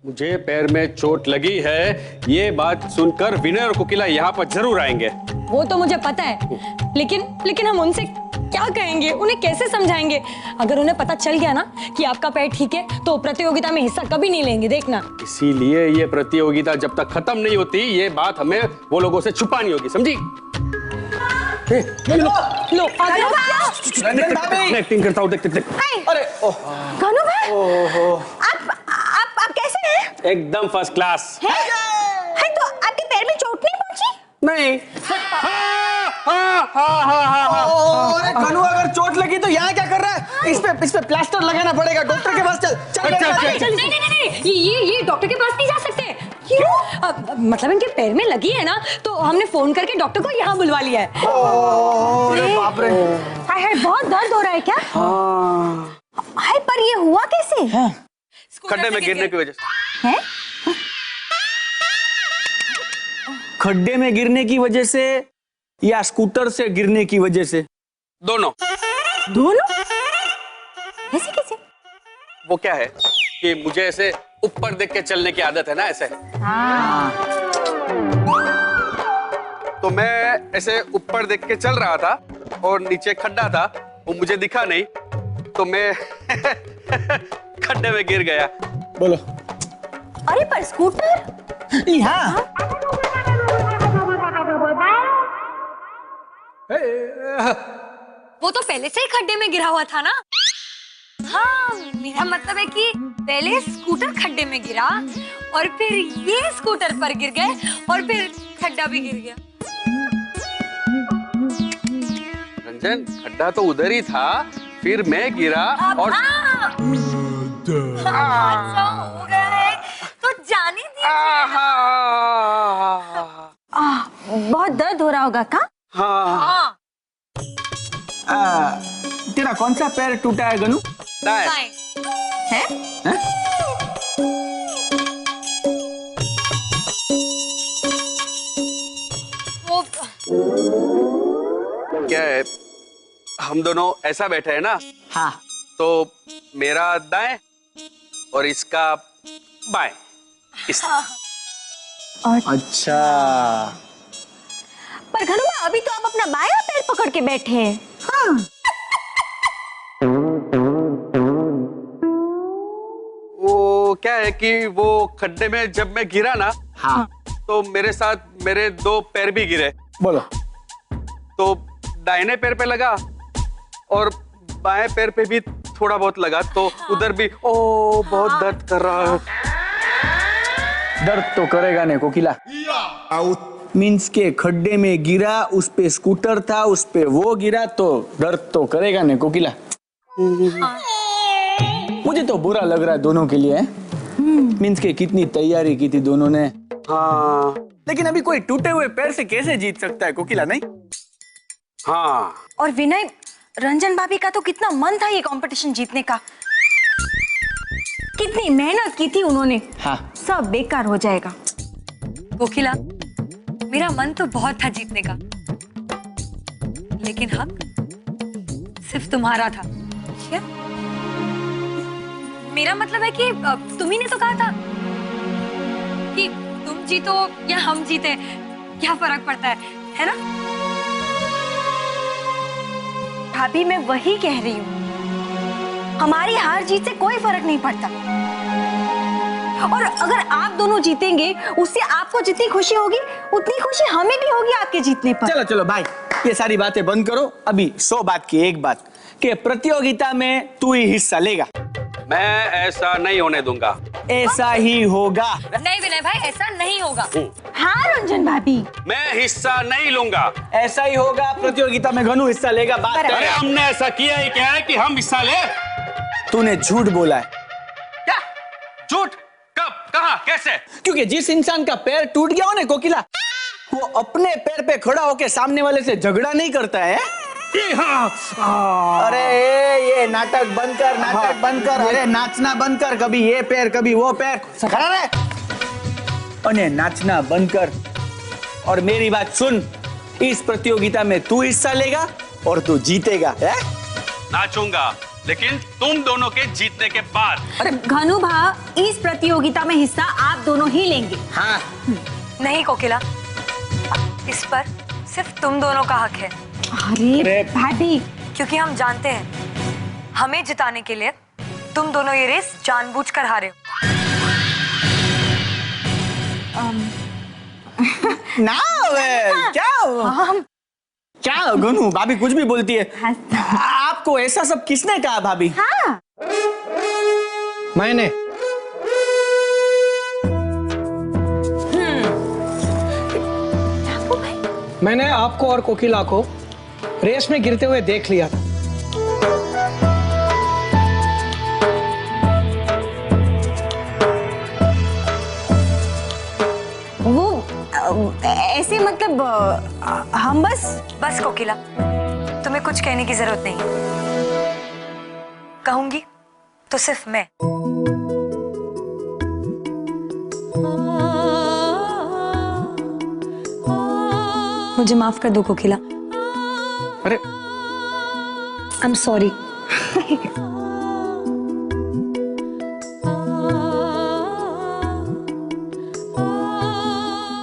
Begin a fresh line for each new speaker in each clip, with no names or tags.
मुझे पैर में चोट लगी है, ये बात सुनकर विनय और कोकिला यहाँ पर जरूर आएंगे।
वो तो मुझे पता है, लेकिन हम उनसे क्या कहेंगे, उन्हें कैसे समझाएंगे? अगर उन्हें पता चल गया ना कि आपका पैर ठीक है तो प्रतियोगिता में हिस्सा कभी नहीं लेंगे, देखना।
इसीलिए ये प्रतियोगिता जब तक खत्म नहीं होती, ये बात हमें वो लोगों से छुपानी होगी, समझी?
लो
एक्टिंग करता हूँ, देख।
अरे
कानू भाई, आप कैसे हैं?
एकदम फर्स्ट क्लास।
है तो आपके पैर में चोट नहीं पहुंची?
नहीं।
अरे कानू, अगर चोट लगी तो यहाँ क्या कर रहा है? इस पे प्लास्टर लगाना पड़ेगा। डॉक्टर के पास चल।
नहीं, ये डॉक्टर के पास नहीं जा सकते। क्यों? मतलब इनके पैर में लगी है ना, तो हमने फोन करके डॉक्टर को यहाँ बुलवा लिया है।
अरे बाप रे,
हाय बहुत दर्द हो रहा है क्या? हाय, पर ये हुआ कैसे?
खड्डे में गिरने की वजह से।
हैं?
खड्डे में गिरने की वजह से या स्कूटर से गिरने की वजह से?
दोनों।
ऐसे कैसे?
वो क्या है कि मुझे ऐसे ऊपर देख के चलने की आदत है ना, ऐसे। तो मैं ऐसे ऊपर देख के चल रहा था और नीचे खड्डा था, वो मुझे दिखा नहीं, तो मैं खड्डे में गिर गया।
बोलो।
अरे पर स्कूटर?
यहाँ
वो तो पहले से ही खड्डे में गिरा हुआ था ना। हाँ, मेरा मतलब है कि पहले स्कूटर खड्डे में गिरा और फिर ये स्कूटर पर गिर गए और फिर खड्डा भी गिर गया।
रंजन, खड्डा तो उधर ही था, फिर मैं गिरा और
अच्छा हो गया है, तो जाने दीजिए। बहुत दर्द हो रहा होगा का?
हाँ।
तेरा कौन सा पैर टूटा है गनू?
दाएं।
हैं? वो
क्या है, हम दोनों ऐसा बैठे हैं ना,
हाँ।
तो मेरा दाएं और इसका बाएं।
अच्छा,
पर घनुमा, अभी तो आप अपना बायां पैर पकड़ के बैठे हैं। हाँ।
वो क्या है कि वो खड्डे में जब मैं गिरा ना,
हाँ,
तो मेरे साथ मेरे दो पैर भी गिरे।
बोलो।
तो दाहिने पैर पे लगा और बाएं पैर पे भी थोड़ा बहुत लगा, तो उधर भी बहुत दर्द कर रहा है।
दर्द तो करेगा नहीं कोकिला। मीन्स के खड्डे में गिरा, उस पे स्कूटर था, उस पे वो गिरा, तो दर्द तो करेगा नहीं कोकिला। मुझे तो बुरा लग रहा है दोनों के लिए। मीन्स के कितनी तैयारी की थी दोनों ने।
हाँ,
लेकिन अभी कोई टूटे हुए पैर से कैसे जीत सकता है कोकिला, नहीं?
हाँ।
और विनय, रंजन भाभी का तो कितना मन था ये कंपटीशन जीतने का, कितनी मेहनत की थी उन्होंने।
हाँ।
सब बेकार हो जाएगा।
कोकिला, मेरा मन तो बहुत था जीतने का, लेकिन हक सिर्फ तुम्हारा था।
क्या?
मेरा मतलब है कि तुम्ही ने तो कहा था कि तुम जीतो या हम जीते, क्या फर्क पड़ता है ना?
भाभी, मैं वही कह रही हूँ, हमारी हार जीत से कोई फर्क नहीं पड़ता। और अगर आप दोनों जीतेंगे, उससे आपको जितनी खुशी होगी उतनी खुशी हमें भी होगी आपके जीतने पर।
चलो चलो भाई, ये सारी बातें बंद करो। अभी 100 बात की एक बात, कि प्रतियोगिता में तू ही हिस्सा लेगा।
मैं ऐसा नहीं होने दूंगा।
ऐसा ही होगा।
नहीं विनय भाई, ऐसा नहीं होगा।
हाँ रंजन भाभी,
मैं हिस्सा नहीं लूंगा।
ऐसा ही होगा। प्रतियोगिता में घनु हिस्सा लेगा। बात
अरे
है।
हमने ऐसा किया ही क्या है कि हम हिस्सा ले?
तूने झूठ बोला है।
क्या झूठ? कब, कहाँ, कैसे?
क्योंकि जिस इंसान का पैर टूट गया हो ना कोकिला, वो अपने पैर पे खड़ा होके सामने वाले से झगड़ा नहीं करता है। अरे ये नाटक बंद कर, नाटक बंद कर। अरे नाचना बंद कर, कभी ये पैर कभी वो पैर, खड़ा रहे। अरे नाचना बंद कर और मेरी बात सुन। इस प्रतियोगिता में तू हिस्सा लेगा और तू जीतेगा। है?
नाचूंगा, लेकिन तुम दोनों के जीतने के बाद।
अरे घनु भा, इस प्रतियोगिता में हिस्सा आप दोनों ही लेंगे।
हाँ।
नहीं कोकिला, इस पर सिर्फ तुम दोनों का हक है।
अरे भाभी,
क्योंकि हम जानते हैं हमें जिताने के लिए तुम दोनों ये रेस जानबूझकर हारे हो।
ना क्या गुनू, भाभी कुछ भी बोलती है। आपको ऐसा सब किसने कहा भाभी?
हाँ।
मैंने। मैंने आपको और कोकिला को रेस में गिरते हुए देख लिया था।
वो ऐसे मतलब हम
बस कोकिला, तुम्हें कुछ कहने की जरूरत नहीं। कहूंगी तो सिर्फ मैं। मुझे माफ कर दो कोकिला।
अरे
आई एम सॉरी।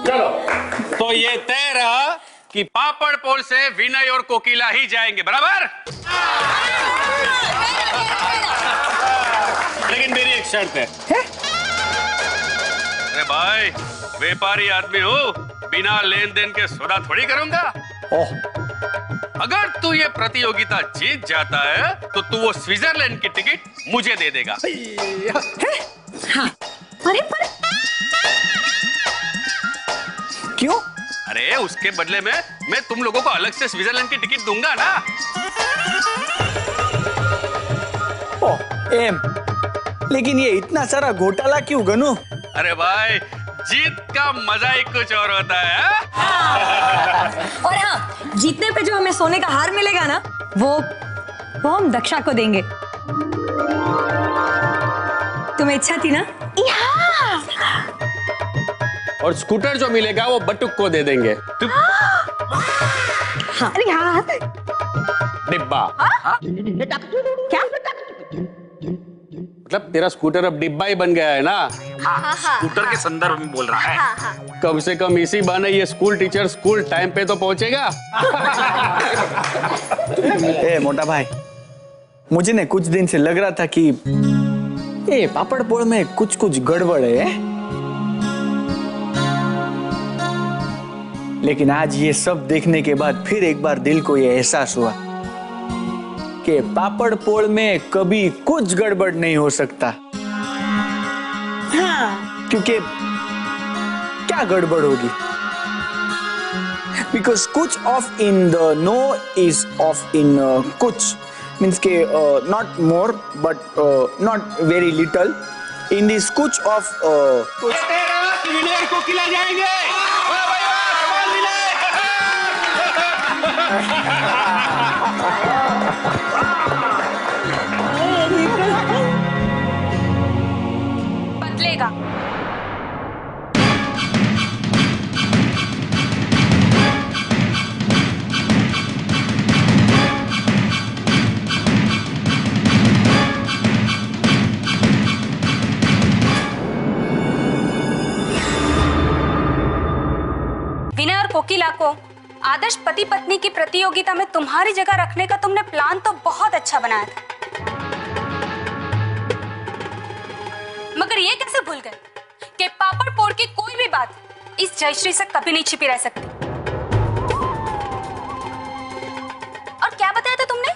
चलो, तो ये तय रहा कि पापड़ पोल से विनय और कोकिला ही जाएंगे, बराबर? लेकिन मेरी एक शर्त है। अरे भाई, व्यापारी आदमी हो, बिना लेन देन के सौदा थोड़ी करूंगा।
ओह,
अगर तू ये प्रतियोगिता जीत जाता है तो तू वो स्विट्जरलैंड की टिकट मुझे दे देगा।
हाँ। अरे पर
क्यों?
अरे उसके बदले में मैं तुम लोगों को अलग से स्विट्जरलैंड की टिकट दूंगा ना।
ओह, एम, लेकिन ये इतना सारा घोटाला क्यों गनू?
अरे भाई, जीत का मजा ही कुछ और होता है।
और हाँ, जीतने पे जो हमें सोने का हार मिलेगा ना, वो हम दक्षा को देंगे। तुम्हें इच्छा थी ना?
और स्कूटर जो मिलेगा वो बटुक को दे देंगे।
हाँ। अरे हाँ।
डिब्बा।
क्या?
मतलब तेरा स्कूटर अब डिब्बा ही बन गया है ना?
स्कूटर के संदर्भ में बोल रहा है।
कम से कम इसी बहाने ये स्कूल टीचर स्कूल टाइम पे तो पहुंचेगा।
ए मोटा भाई, मुझे ने कुछ दिन से लग रहा था कि ये पापड़ पोल में कुछ गड़बड़ है, लेकिन आज ये सब देखने के बाद फिर एक बार दिल को ये एहसास हुआ कि पापड़ पोल में कभी कुछ गड़बड़ नहीं हो सकता। हाँ। क्योंकि क्या गड़बड़ होगी? Because कुछ off in the know is off in कुछ, मीन्स के not more but not very little in this कुछ ऑफ
विनय को खिला जाएंगे। वाह भाई वाह, कमाल विनय।
बदलेगा। विनय और कोकिला को आदर्श पति पत्नी की प्रतियोगिता में तुम्हारी जगह रखने का तुमने प्लान तो बहुत अच्छा बनाया था, मगर ये कैसे भूल गए कि पापड़ पोड़ की कोई भी बात इस जयश्री से कभी नहीं छिपी रह सकती। और क्या बताया था तुमने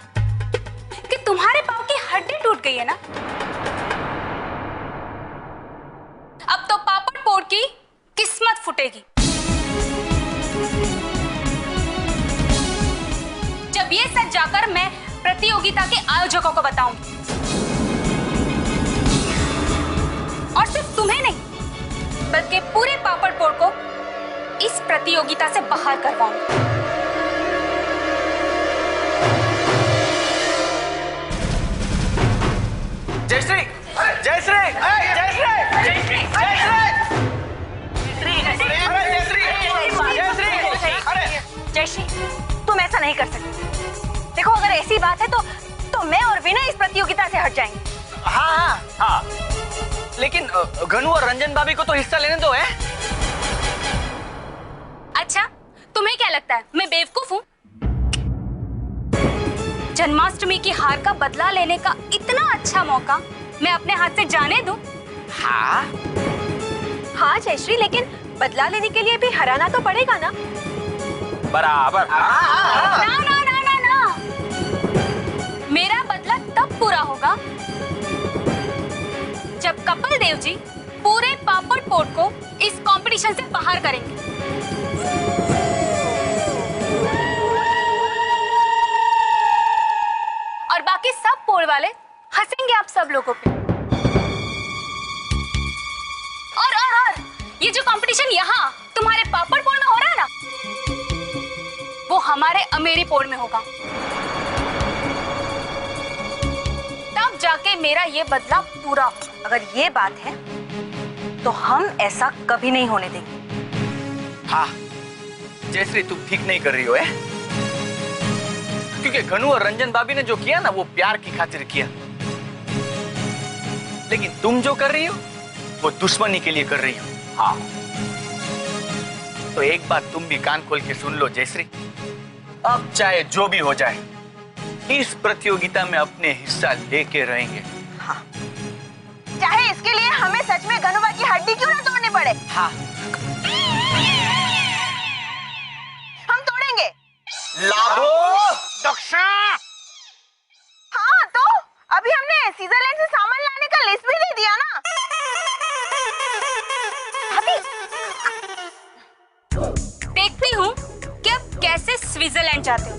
कि तुम्हारे पांव की हड्डी टूट गई है ना? अब तो पापड़ पोड़ की किस्मत फूटेगी। जब ये सच जाकर मैं प्रतियोगिता के आयोजकों को बताऊंगी, और सिर्फ तुम्हें नहीं बल्कि पूरे पापड़पोड़ को इस प्रतियोगिता से बाहर करवाऊंगी।
जयश्री, जयश्री, जयश्री,
जयश्री, तुम ऐसा नहीं कर सकती। देखो, अगर ऐसी बात है तो तो मैं और विनय इस प्रतियोगिता से हट जाएंगे।
हाँ हाँ हाँ, लेकिन गनु और रंजन भाभी को तो हिस्सा लेने दो है।
अच्छा, तुम्हें क्या लगता है मैं बेवकूफ हूँ? जन्माष्टमी की हार का बदला लेने का इतना अच्छा मौका मैं अपने हाथ से जाने दूं?
हाँ
हाँ जयश्री, लेकिन बदला लेने के लिए भी हराना तो पड़ेगा ना।
बराबर।
ना ना ना ना ना, मेरा बदला तब पूरा होगा जब कपिल देव जी पूरे पापड़ पोट को इस कंपटीशन से बाहर करेंगे। और बाकी सब पोल वाले हंसेंगे आप सब लोगों पे। और ये जो कंपटीशन यहाँ तुम्हारे पापड़ पोल में हो रहा है ना, वो हमारे अमेरी पोल में होगा। तब जाके मेरा ये बदला पूरा होगा।
अगर ये बात है तो हम ऐसा कभी नहीं होने देंगे।
हाँ जयश्री, तुम ठीक नहीं कर रही हो है? क्योंकि गनु और रंजन भाभी ने जो किया ना, वो प्यार की खातिर किया, लेकिन तुम जो कर रही हो वो दुश्मनी के लिए कर रही हो। हाँ, तो एक बात तुम भी कान खोल के सुन लो जयश्री, अब चाहे जो भी हो जाए, इस प्रतियोगिता में अपने हिस्सा लेके रहेंगे।
हाँ, चाहे इसके लिए हमें सच में गनुबा की हड्डी क्यों ना तोड़नी पड़े।
हाँ,
हम तोड़ेंगे।
लाभो
दक्षा। हाँ, तो अभी हमने स्विट्जरलैंड से सामान लाने का लिस्ट भी दे दिया ना। अभी
देखती हूँ कि अब कैसे स्विट्जरलैंड जाते हो।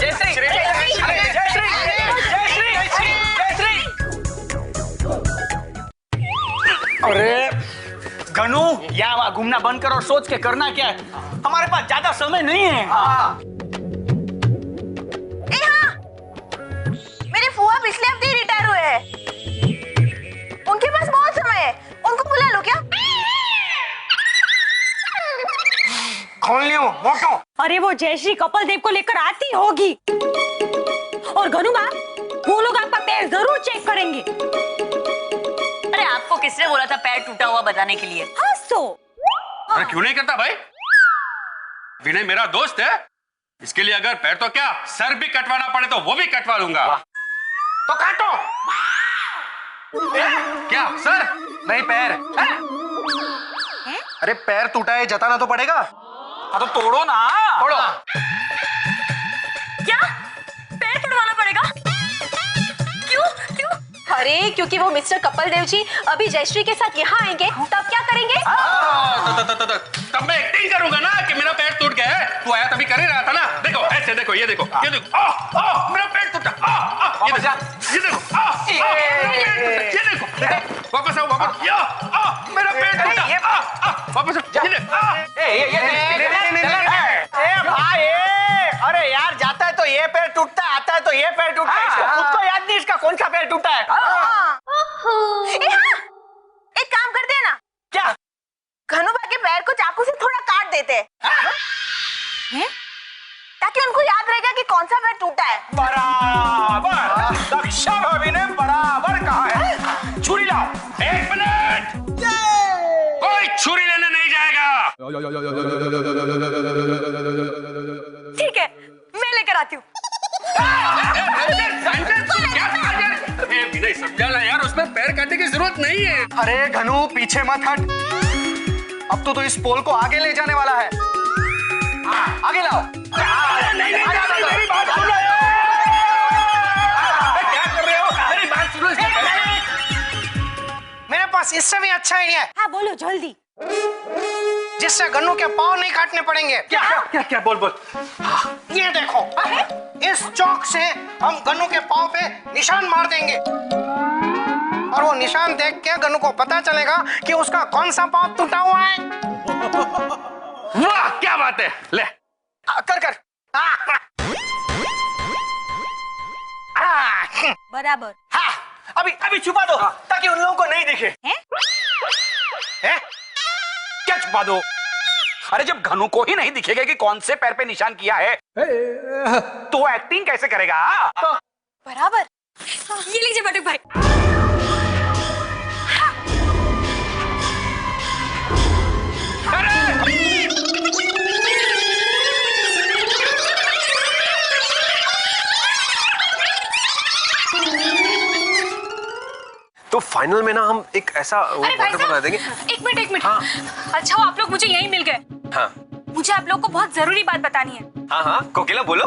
जयश्री, अरे गनु, यहाँ वहाँ घूमना बंद कर और सोच के करना क्या है। हमारे पास ज्यादा समय नहीं है।
ए हाँ, मेरे फुआ पिछले हफ्ते रिटायर हुए हैं। उनके पास बहुत समय है, उनको बुला लो क्या?
खोल लियो मोटो।
अरे वो जयश्री कपिल देव को लेकर आती होगी, और गनुबा वो लोग आपका पैर जरूर चेक करेंगे।
अरे आपको किसने बोला था पैर टूटा हुआ बताने के लिए?
हाँ तो
अरे क्यों नहीं करता भाई? विनय मेरा दोस्त है, इसके लिए अगर पैर तो क्या सर भी कटवाना पड़े तो वो भी कटवा लूंगा।
तो काटो।
क्या सर?
नहीं पैर। अरे पैर टूटा है, जताना तो पड़ेगा।
हाँ तो तोड़ो ना।
तोड़ो।
क्या पैर तुड़वाना पड़ेगा? क्यों क्यों?
अरे क्योंकि वो मिस्टर कपिल देव जी अभी जयश्री के साथ यहाँ आएंगे, तब क्या करेंगे?
तब मैं एक्टिंग करूंगा ना कि मेरा पैर टूट गया है। तू आया तभी कर ही रहा था ना। देखो ऐसे, देखो ये देखो, ये देखो, मेरा पैर टूटा। ये देखो, ये देखो, वापस आओ, वापस। मेरा पैर टूटा। वापस
भाई, अरे यार, जाता है तो ये पैर टूटता है, आता है तो ये पैर टूटता है। इसको खुद को याद नहीं इसका कौन सा पैर टूटा है।
एक काम करते हैं ना,
क्या?
गनुबा के पैर को चाकू से थोड़ा काट देते हैं, ताकि उनको याद रहेगा कि कौन सा पैर टूटा है।
बराबर, दक्षा भाभी ने बराबर कहा है। छुरी लाओ।
1 मिनट, कोई छुरी लेने नहीं जाएगा।
ठीक है, मैं लेकर आती हूँ।
विनय समझा ना यार, उसमें पैर काटने की जरूरत नहीं है।
अरे घनु, पीछे मत हट। अब तो इस पोल को आगे ले जाने वाला है। आगे लाओ।
मेरी बात सुनो। क्या कर रहे हो? मेरी बात सुनो।
मेरे पास इससे भी अच्छा आइडिया है।
हाँ बोलो जल्दी।
जिससे गन्नू के पाँव नहीं काटने पड़ेंगे।
क्या क्या क्या? बोल बोल।
ये देखो, इस चौक से हम गन्नू के पाँव पे निशान मार देंगे, और वो निशान देख के गन्नू को पता चलेगा कि उसका कौन सा पाँव टूटा हुआ है।
वाह, क्या बात है। ले
कर कर।
बराबर।
हाँ, अभी छुपा दो ताकि उन लोगों को नहीं दिखे।
हैं?
हैं? क्या छुपा दो?
अरे जब घनु को ही नहीं दिखेगा कि कौन से पैर पे निशान किया है तो एक्टिंग कैसे करेगा?
बराबर।
ये लीजिए बटुक भाई।
तो फाइनल में ना हम एक ऐसा
अरे भाई
बना देंगे।
एक मिनट
हाँ।
अच्छा आप लोग मुझे यहीं मिल गए।
हाँ
मुझे आप लोग को बहुत जरूरी बात बतानी है।
हाँ हाँ कोकिला बोलो।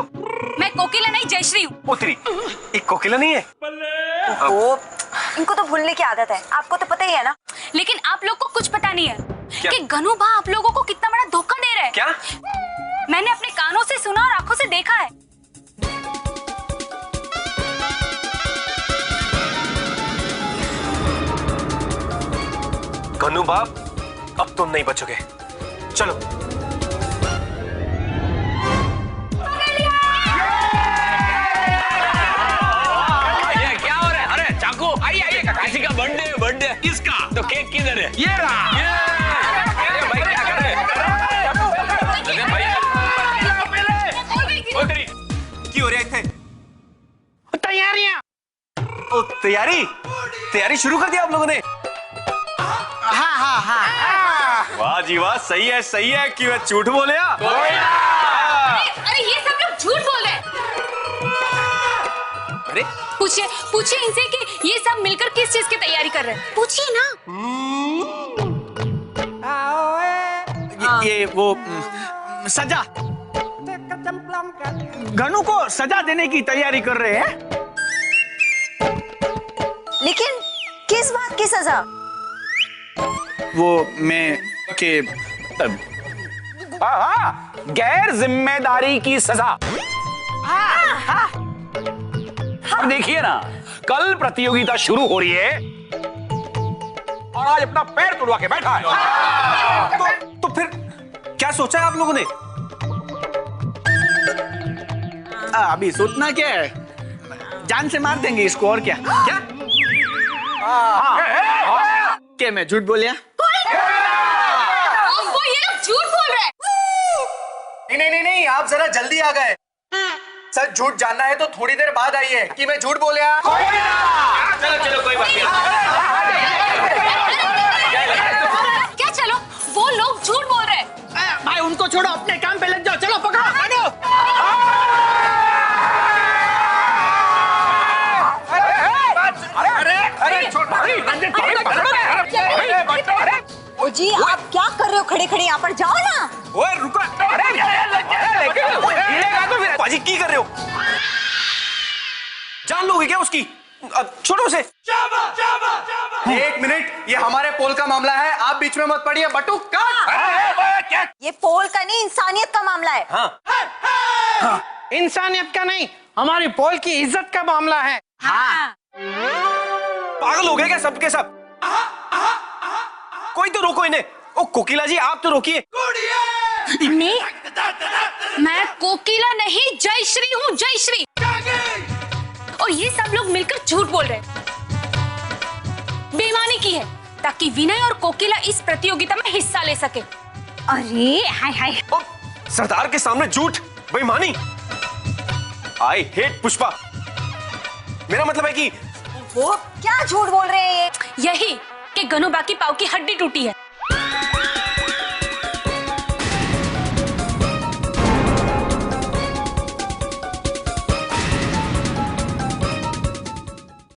मैं कोकिला नहीं जयश्री हूँ।
उतरी एक कोकिला नहीं है।
वो इनको तो भूलने की आदत है, आपको तो पता ही है ना।
लेकिन आप लोग को कुछ पता नहीं है
क्या?
कि गनु भा आप लोगों को कितना बड़ा धोखा दे रहे हैं।
क्या?
मैंने अपने कानों से सुना और आंखों से देखा है।
गनु बाप अब तुम नहीं बचोगे, चलो।
ये क्या हो रहा है? अरे चाकू आइए आइए, किसी का बर्थडे किसका? तो केक किधर है? ये रहा। अरे भाई क्या कर रहे हैं? अरे भाई
की हो रहा है इतने?
तैयारियां।
ओ तैयारी शुरू कर दिया आप लोगों ने?
हाँ।
वाह जी वाह, सही है क्यों झूठ बोले?
अरे ये सब लोग झूठ बोल रहे हैं।
अरे
पूछिए इनसे कि ये सब मिलकर किस चीज की तैयारी कर रहे हैं। पूछिए ना।
ये वो सजा, गनु को सजा देने की तैयारी कर रहे हैं।
लेकिन किस बात की सजा?
वो मैं के
गैर जिम्मेदारी की सजा। अब देखिए ना, कल प्रतियोगिता शुरू हो रही है और आज अपना पैर तुड़वा के बैठा है।
तो फिर क्या सोचा है आप लोगों ने?
अभी सोचना क्या है, जान से मार देंगे इसको, और क्या? क्या क्या मैं झूठ बोलिया?
वो ये लोग झूठ बोल रहे हैं।
नहीं, आप जरा जल्दी आ गए। सर झूठ जानना है तो थोड़ी देर बाद आइए कि मैं झूठ बोलिया।
चलो कोई बात नहीं।
क्या चलो? वो लोग झूठ बोल रहे हैं।
भाई उनको छोड़ो, अपने काम पे लग जाओ। चलो पकड़ो।
ओ जी आप क्या कर रहे हो खड़े खड़े यहाँ पर? जाओ ना।
ओए रुको, बाजी की कर रहे हो? जान लोगे क्या उसकी? छोड़ो उसे।
एक मिनट, ये हमारे पोल का मामला है, आप बीच में मत पड़िए। बटू
क्या?
ये पोल का नहीं, इंसानियत का मामला है।
हाँ
इंसानियत का नहीं, हमारी पोल की इज्जत का मामला है।
हाँ।
पागल हो गए क्या सबके सब? कोई तो रोको इन्हें। ओ कोकिला जी आप तो रोकिए।
मैं कोकिला नहीं जयश्री हूँ, जयश्री। और ये सब लोग मिलकर झूठ बोल रहे हैं। बेईमानी की है ताकि विनय और कोकिला इस प्रतियोगिता में हिस्सा ले सके।
अरे हाय हाय।
ओ, सरदार के सामने झूठ, बेईमानी। I hate Pushpa. मेरा मतलब है कि
वो क्या झूठ बोल रहे हैं ये?
यही कि गनु बाकी पाव की हड्डी टूटी है।